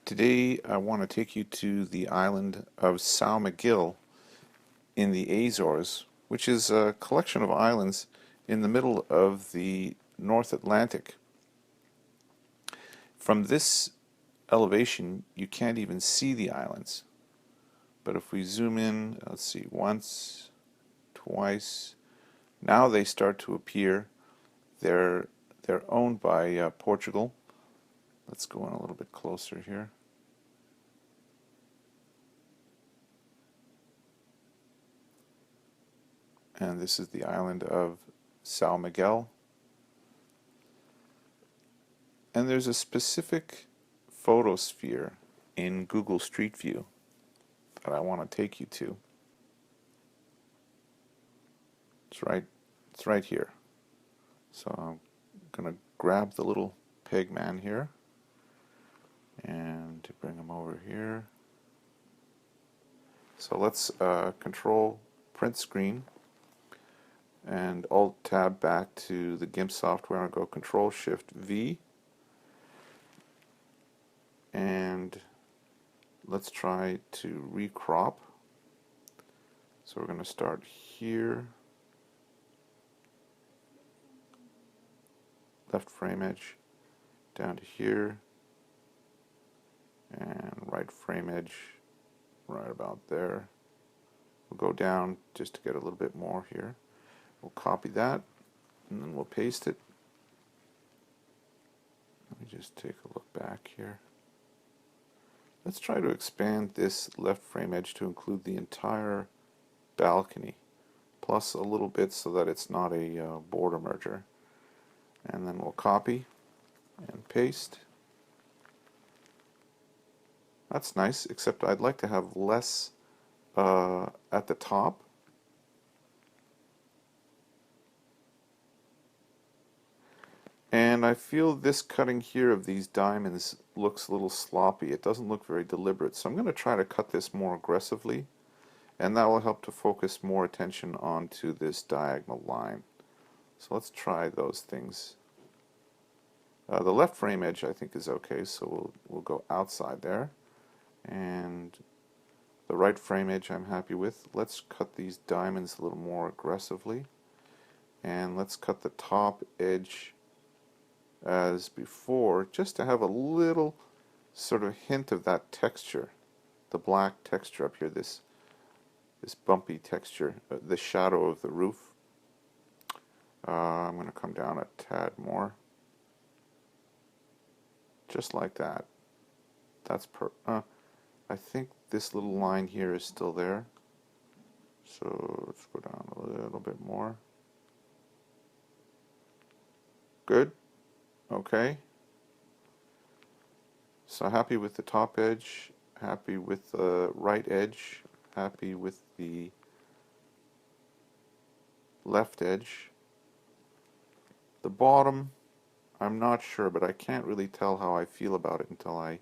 Today I want to take you to the island of São Miguel in the Azores, which is a collection of islands in the middle of the North Atlantic. From this elevation, you can't even see the islands. But if we zoom in, let's see, once, twice, now they start to appear. They're owned by Portugal. Let's go in a little bit closer here. And this is the island of São Miguel. And there's a specific photosphere in Google Street View that I want to take you to. It's right here. So I'm going to grab the little peg man here and to bring him over here. So let's control print screen and Alt tab back to the GIMP software and go Control Shift V, and let's try to recrop. So we're going to start here, left frame edge down to here, and right frame edge right about there. We'll go down just to get a little bit more here. We'll copy that and then we'll paste it. Let me just take a look back here. Let's try to expand this left frame edge to include the entire balcony, plus a little bit so that it's not a border merger. And then we'll copy and paste. That's nice, except I'd like to have less at the top. And I feel this cutting here of these diamonds looks a little sloppy. It doesn't look very deliberate. So I'm going to try to cut this more aggressively, and that will help to focus more attention onto this diagonal line. So let's try those things. The left frame edge I think is okay, so we'll go outside there. And the right frame edge I'm happy with. Let's cut these diamonds a little more aggressively. And let's cut the top edge as before, just to have a little sort of hint of that texture, the black texture up here, this bumpy texture, the shadow of the roof. I'm going to come down a tad more, just like that. That's I think this little line here is still there, so let's go down a little bit more. Good. Okay, so happy with the top edge, happy with the right edge, happy with the left edge. The bottom, I'm not sure, but I can't really tell how I feel about it until I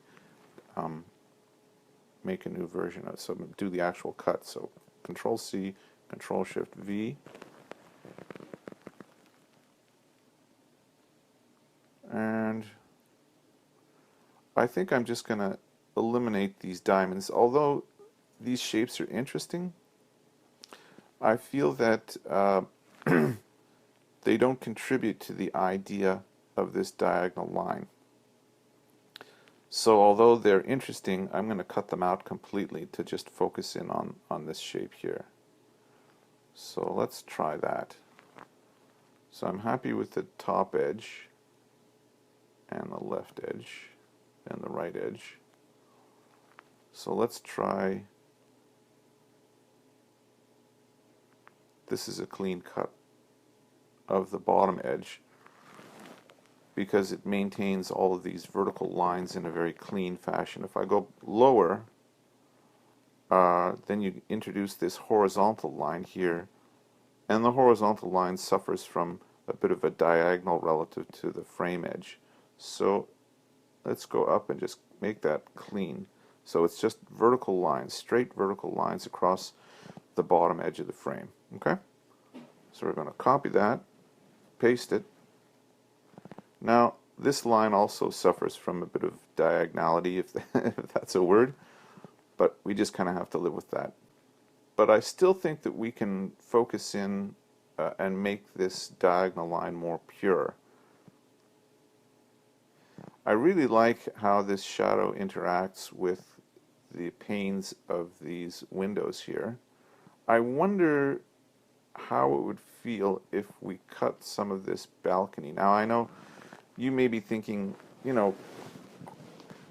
make a new version of it. So do the actual cut. So Control C, Control Shift V. And I think I'm just going to eliminate these diamonds. Although these shapes are interesting, I feel that they don't contribute to the idea of this diagonal line. So although they're interesting, I'm going to cut them out completely to just focus in on this shape here. So let's try that. So I'm happy with the top edge and the left edge and the right edge. So let's try, this is a clean cut of the bottom edge because it maintains all of these vertical lines in a very clean fashion. If I go lower, then you introduce this horizontal line here, and the horizontal line suffers from a bit of a diagonal relative to the frame edge. So let's go up and just make that clean. So it's just vertical lines, straight vertical lines across the bottom edge of the frame. Okay? So we're going to copy that, paste it. Now This line also suffers from a bit of diagonality, if, if that's a word, but we just kind of have to live with that. But I still think that we can focus in and make this diagonal line more pure. I really like how this shadow interacts with the panes of these windows here. I wonder how it would feel if we cut some of this balcony. Now I know you may be thinking, you know,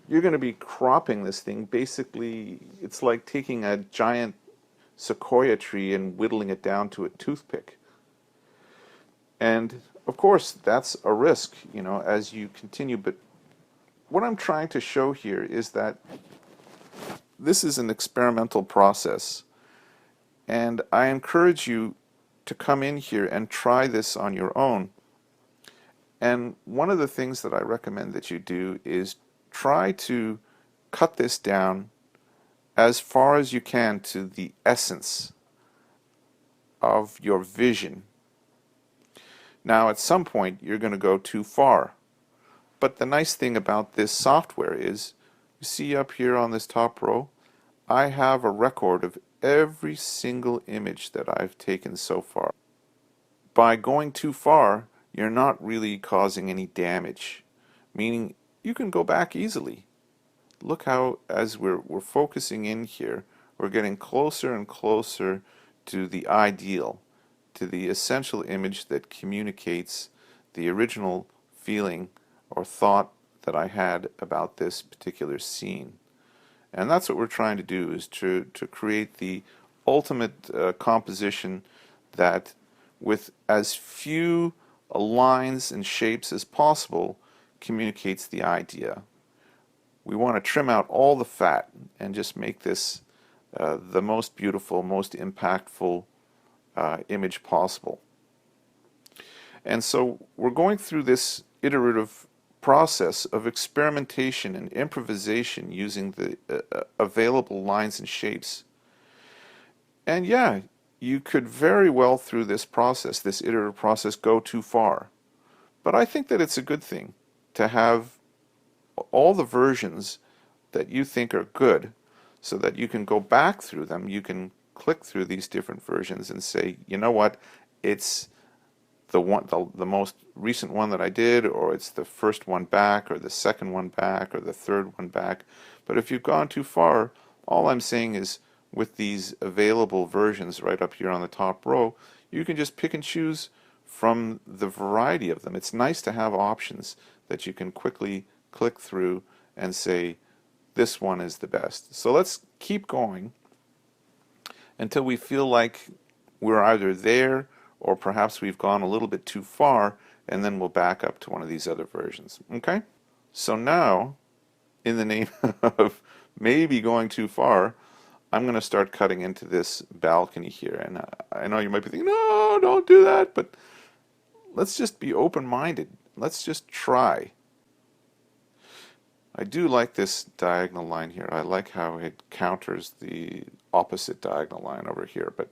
you're going to be cropping this thing. Basically, it's like taking a giant sequoia tree and whittling it down to a toothpick. And of course, that's a risk, you know, as you continue. But what I'm trying to show here is that this is an experimental process. And I encourage you to come in here and try this on your own. And one of the things that I recommend that you do is try to cut this down as far as you can to the essence of your vision. Now, at some point, you're going to go too far. But the nice thing about this software is, you see up here on this top row, I have a record of every single image that I've taken so far. By going too far, you're not really causing any damage, meaning you can go back easily. Look how, as we're focusing in here, we're getting closer and closer to the ideal, to the essential image that communicates the original feeling or thought that I had about this particular scene. And that's what we're trying to do, is to create the ultimate composition that, with as few lines and shapes as possible, communicates the idea. We want to trim out all the fat and just make this the most beautiful, most impactful image possible. And so we're going through this iterative process of experimentation and improvisation using the available lines and shapes. And yeah, you could very well, through this process, this iterative process, go too far. But I think that it's a good thing to have all the versions that you think are good, so that you can go back through them. You can click through these different versions and say, you know what, it's the most recent one that I did, or it's the first one back, or the second one back, or the third one back. But if you've gone too far, all I'm saying is, with these available versions right up here on the top row, you can just pick and choose from the variety of them. It's nice to have options that you can quickly click through and say, this one is the best. So let's keep going until we feel like we're either there, or perhaps we've gone a little bit too far, and then we'll back up to one of these other versions. Okay? So now, in the name of maybe going too far, I'm going to start cutting into this balcony here. And I know you might be thinking, no, don't do that, but let's just be open-minded. Let's just try. I do like this diagonal line here. I like how it counters the opposite diagonal line over here, but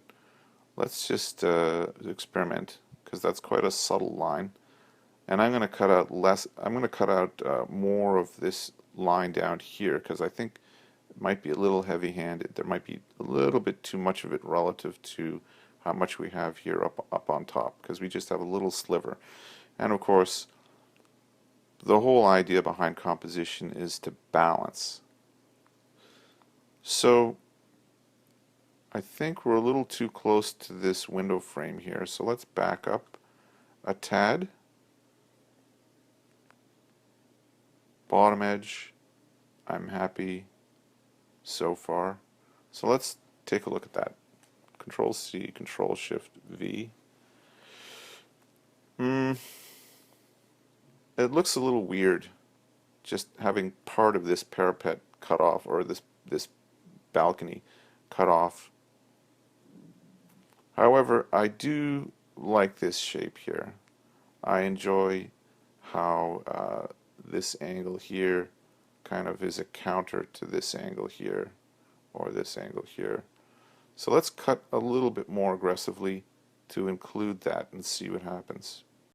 let's just experiment, because that's quite a subtle line. And I'm going to cut out less. I'm going to cut out more of this line down here, because I think it might be a little heavy-handed. There might be a little bit too much of it relative to how much we have here up on top, because we just have a little sliver. And of course, the whole idea behind composition is to balance. So I think we're a little too close to this window frame here, so let's back up a tad. Bottom edge, I'm happy so far. So let's take a look at that. Control C, Control Shift V. It looks a little weird, just having part of this parapet cut off, or this balcony cut off. However, I do like this shape here. I enjoy how this angle here kind of is a counter to this angle here, or this angle here. So let's cut a little bit more aggressively to include that and see what happens.